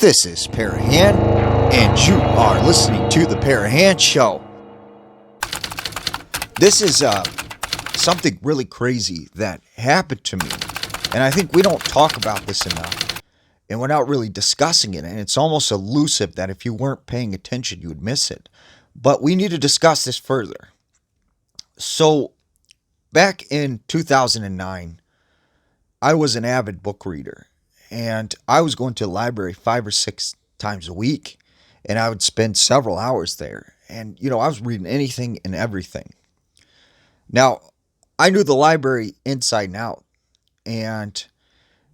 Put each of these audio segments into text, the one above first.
This is Parahan, and you are listening to The Parahan Show. This is something really crazy that happened to me, and I think we don't talk about this enough, and we're not really discussing it, and it's almost elusive that if you weren't paying attention, you would miss it. But we need to discuss this further. So, back in 2009, I was an avid book reader, and I was going to the library 5 or 6 times a week, and I would spend several hours there. And, I was reading anything and everything. Now, I knew the library inside and out, and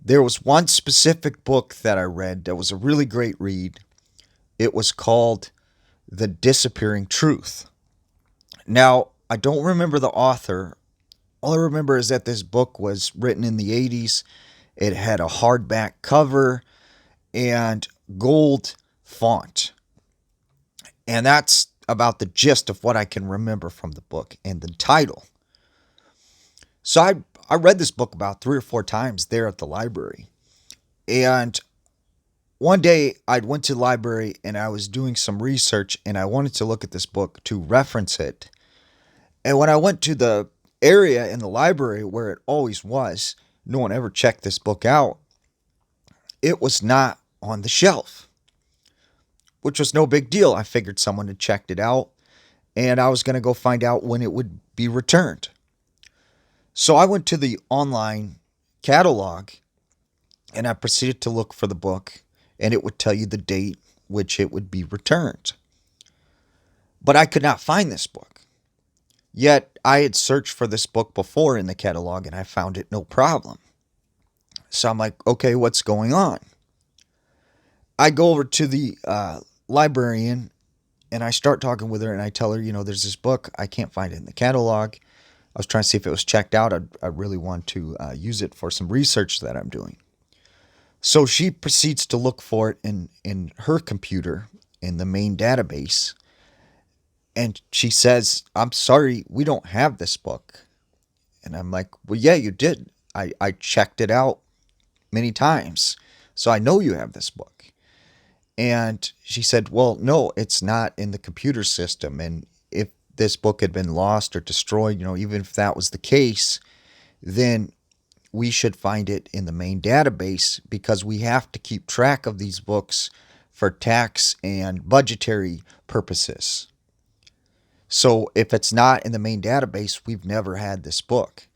there was one specific book that I read that was a really great read. It was called The Disappearing Truth. Now, I don't remember the author. All I remember is that this book was written in the 80s. It had a hardback cover and gold font. And that's about the gist of what I can remember from the book and the title. So I read this book about 3 or 4 times there at the library. And one day I went to the library and I was doing some research and I wanted to look at this book to reference it. And when I went to the area in the library where it always was, no one ever checked this book out. It was not on the shelf, which was no big deal. I figured someone had checked it out and I was going to go find out when it would be returned. So I went to the online catalog and I proceeded to look for the book, and it would tell you the date which it would be returned. But I could not find this book. Yet I had searched for this book before in the catalog and I found it no problem. So I'm like, okay, what's going on? I go over to the librarian and I start talking with her and I tell her, there's this book. I can't find it in the catalog. I was trying to see if it was checked out. I really want to use it for some research that I'm doing. So she proceeds to look for it in her computer in the main database. And she says, I'm sorry, we don't have this book. And I'm like, well, yeah, you did. I checked it out many times. So I know you have this book. And she said, well, no, it's not in the computer system. And if this book had been lost or destroyed, even if that was the case, then we should find it in the main database because we have to keep track of these books for tax and budgetary purposes. So if it's not in the main database, we've never had this book.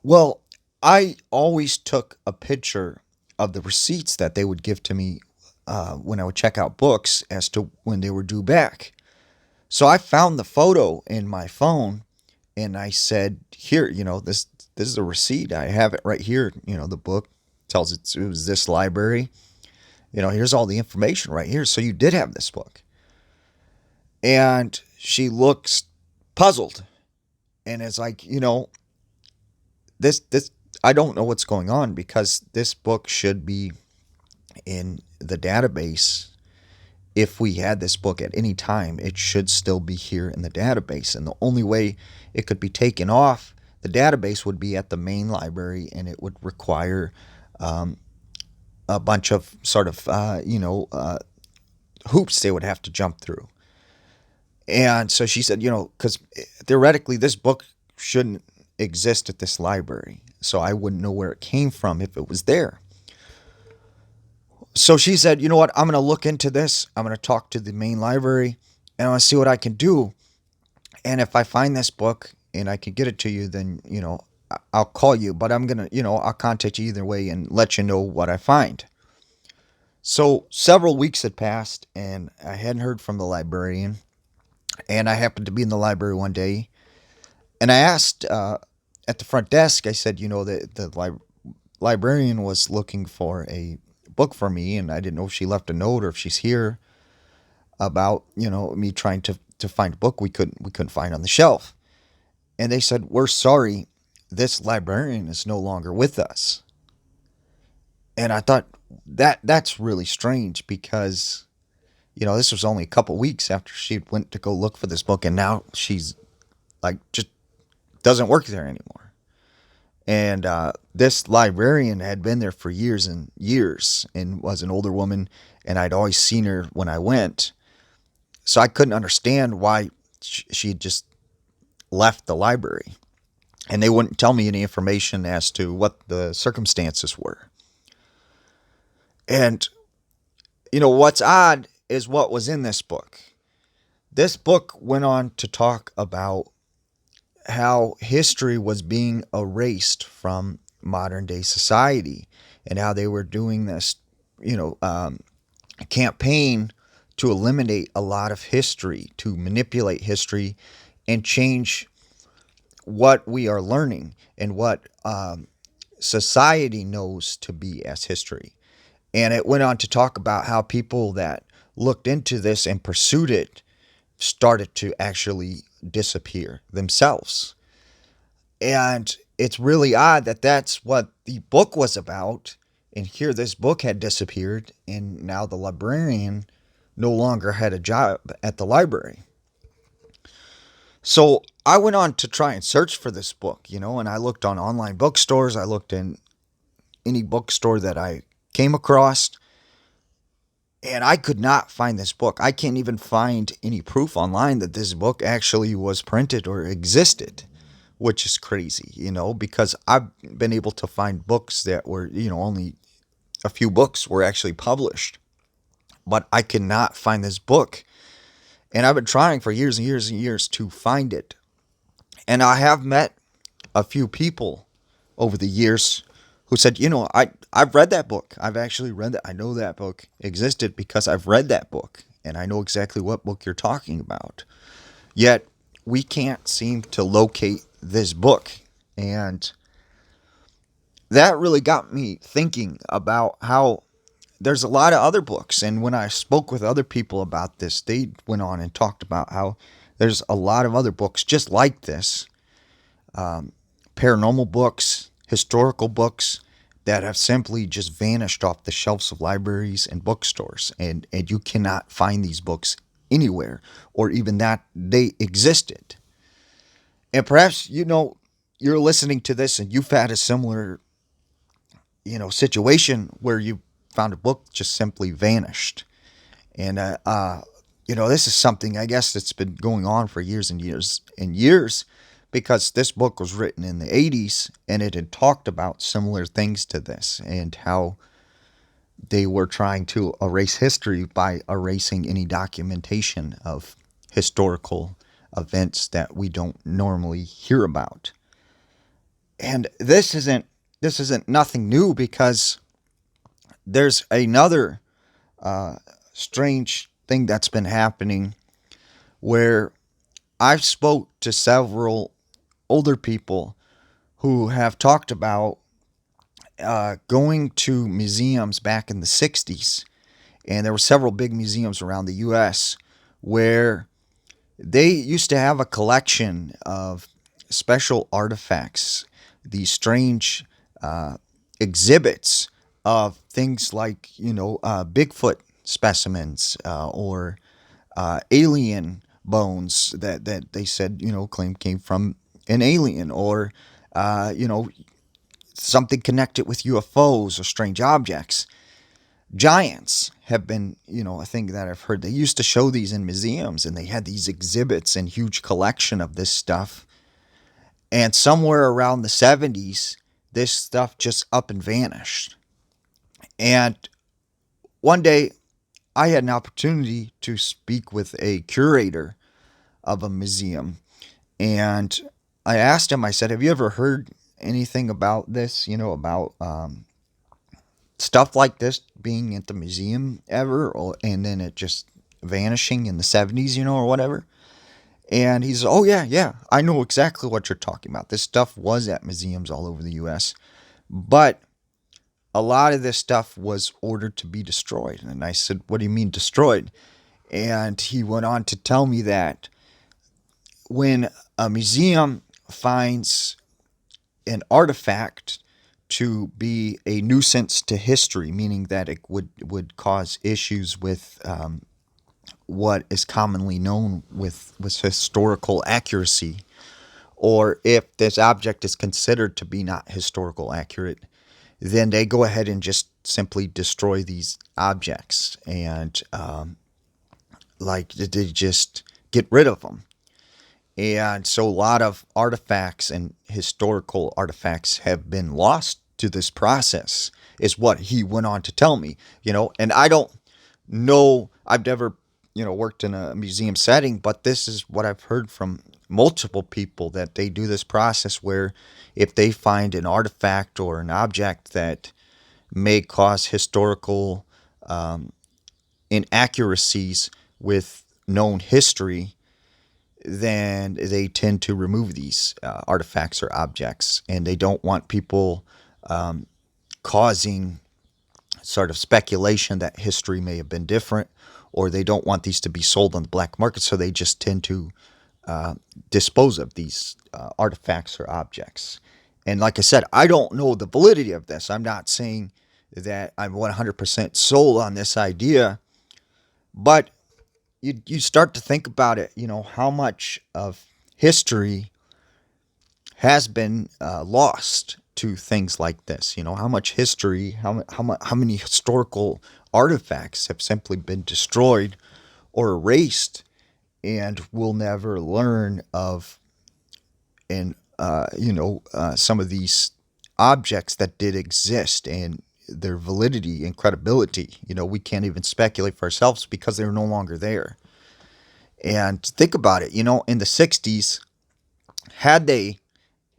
Well, I always took a picture of the receipts that they would give to me when I would check out books as to when they were due back. So I found the photo in my phone and I said, here, this is a receipt. I have it right here. The book tells it was this library. Here's all the information right here. So you did have this book. And she looks puzzled and is like, this I don't know what's going on because this book should be in the database. If we had this book at any time, it should still be here in the database. And the only way it could be taken off the database would be at the main library, and it would require a bunch of sort of, hoops they would have to jump through. And so she said, because theoretically this book shouldn't exist at this library. So I wouldn't know where it came from if it was there. So she said, you know what, I'm going to look into this. I'm going to talk to the main library and I'm going to see what I can do. And if I find this book and I can get it to you, then, I'll call you. But I'm going to, I'll contact you either way and let you know what I find. So several weeks had passed and I hadn't heard from the librarian. And I happened to be in the library one day, and I asked at the front desk, I said, the librarian was looking for a book for me, and I didn't know if she left a note or if she's here about, me trying to find a book we couldn't find on the shelf. And they said, we're sorry, this librarian is no longer with us. And I thought that's really strange because this was only a couple weeks after she went to go look for this book, and now she's like just doesn't work there anymore. And this librarian had been there for years and years and was an older woman, and I'd always seen her when I went. So I couldn't understand why she had just left the library. And they wouldn't tell me any information as to what the circumstances were. And, what's odd is what was in this book. This book went on to talk about how history was being erased from modern day society and how they were doing this, campaign to eliminate a lot of history, to manipulate history and change what we are learning and what society knows to be as history. And it went on to talk about how people that looked into this and pursued it started to actually disappear themselves. And it's really odd that that's what the book was about. And here this book had disappeared, and now the librarian no longer had a job at the library. So I went on to try and search for this book, and I looked on online bookstores. I looked in any bookstore that I came across, and I could not find this book. I can't even find any proof online that this book actually was printed or existed, which is crazy, because I've been able to find books that were, only a few books were actually published. But I cannot find this book. And I've been trying for years and years and years to find it. And I have met a few people over the years who said, I've read that book. I've actually read that. I know that book existed because I've read that book. And I know exactly what book you're talking about. Yet, we can't seem to locate this book. And that really got me thinking about how there's a lot of other books. And when I spoke with other people about this, they went on and talked about how there's a lot of other books just like this, paranormal books, historical books that have simply just vanished off the shelves of libraries and bookstores. And you cannot find these books anywhere, or even that they existed. And perhaps, you're listening to this and you've had a similar, situation where you found a book just simply vanished. And, this is something, I guess, that's been going on for years and years and years, because this book was written in the 80s and it had talked about similar things to this and how they were trying to erase history by erasing any documentation of historical events that we don't normally hear about. And this isn't nothing new, because there's another strange thing that's been happening where I've spoke to several older people who have talked about going to museums back in the 60s. And there were several big museums around the U.S. where they used to have a collection of special artifacts, these strange exhibits of things like, Bigfoot specimens or alien bones that they said, claim came from an alien, or, something connected with UFOs or strange objects. Giants have been, a thing that I've heard. They used to show these in museums, and they had these exhibits and huge collection of this stuff. And somewhere around the 70s, this stuff just up and vanished. And one day, I had an opportunity to speak with a curator of a museum. And I asked him, I said, have you ever heard anything about this, about stuff like this being at the museum ever? And then it just vanishing in the 70s, or whatever. And he said, oh, yeah, I know exactly what you're talking about. This stuff was at museums all over the U.S., but a lot of this stuff was ordered to be destroyed. And I said, what do you mean destroyed? And he went on to tell me that when a museum finds an artifact to be a nuisance to history, meaning that it would cause issues with what is commonly known with historical accuracy, or if this object is considered to be not historical accurate, then they go ahead and just simply destroy these objects and like they just get rid of them. And so a lot of artifacts and historical artifacts have been lost to this process, is what he went on to tell me, and I don't know, I've never, worked in a museum setting, but this is what I've heard from multiple people, that they do this process where if they find an artifact or an object that may cause historical inaccuracies with known history, then they tend to remove these artifacts or objects, and they don't want people causing sort of speculation that history may have been different, or they don't want these to be sold on the black market, so they just tend to dispose of these artifacts or objects. And like I said, I don't know the validity of this. I'm not saying that I'm 100% sold on this idea, but you start to think about it, how much of history has been lost to things like this. How much history, how many historical artifacts have simply been destroyed or erased, and we'll never learn of, and some of these objects that did exist and their validity and credibility. We can't even speculate for ourselves because they're no longer there. And think about it, in the 60s, had they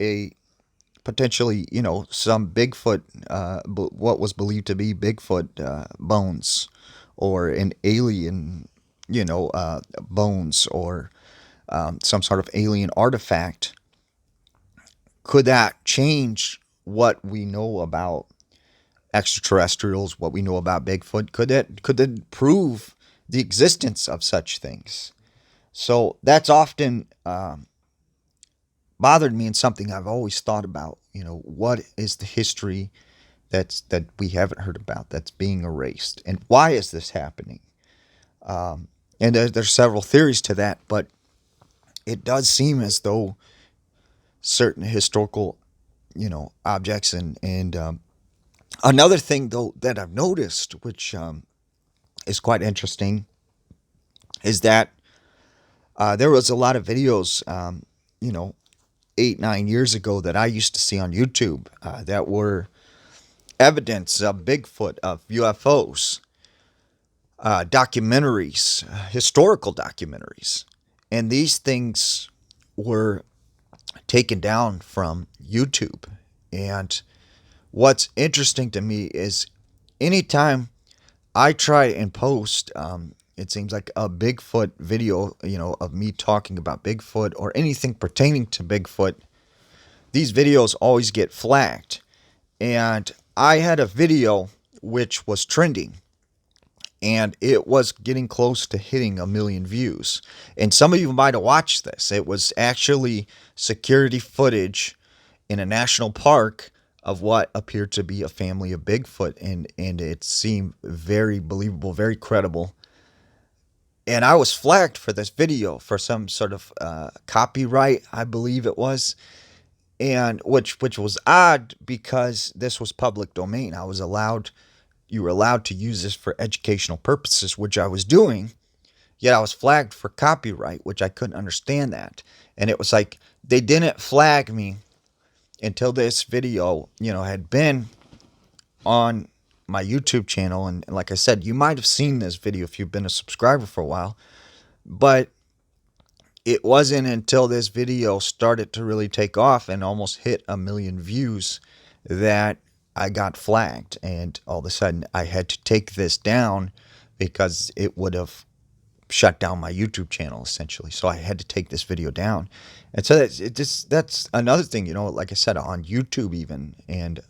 a potentially, some Bigfoot, what was believed to be Bigfoot bones, or an alien, bones, or some sort of alien artifact, could that change what we know about extraterrestrials, what we know about Bigfoot? Could it prove the existence of such things? So that's often bothered me, and something I've always thought about. What is the history that we haven't heard about, that's being erased, and why is this happening? And there's several theories to that, but it does seem as though certain historical, objects and another thing though that I've noticed, which is quite interesting, is that there was a lot of videos, 8-9 years ago that I used to see on YouTube that were evidence of Bigfoot, of UFOs, documentaries, historical documentaries. And these things were taken down from YouTube. And what's interesting to me is anytime I try and post, it seems like a Bigfoot video, of me talking about Bigfoot or anything pertaining to Bigfoot, these videos always get flagged. And I had a video which was trending, and it was getting close to hitting 1 million views. And some of you might have watched this. It was actually security footage in a national park of what appeared to be a family of Bigfoot, and it seemed very believable, very credible. And I was flagged for this video for some sort of copyright, I believe it was, and which was odd because this was public domain. You were allowed to use this for educational purposes, which I was doing. Yet I was flagged for copyright, which I couldn't understand that. And it was like they didn't flag me until this video, had been on my YouTube channel. And like I said, you might have seen this video if you've been a subscriber for a while, but it wasn't until this video started to really take off and almost hit 1 million views that I got flagged. And all of a sudden I had to take this down because it would have shut down my YouTube channel essentially. So I had to take this video down. And so that's another thing, like I said, on YouTube even, and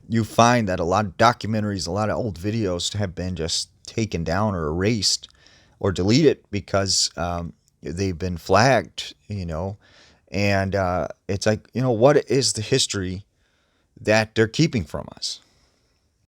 you find that a lot of documentaries, a lot of old videos have been just taken down or erased or deleted because they've been flagged, and it's like, what is the history that they're keeping from us?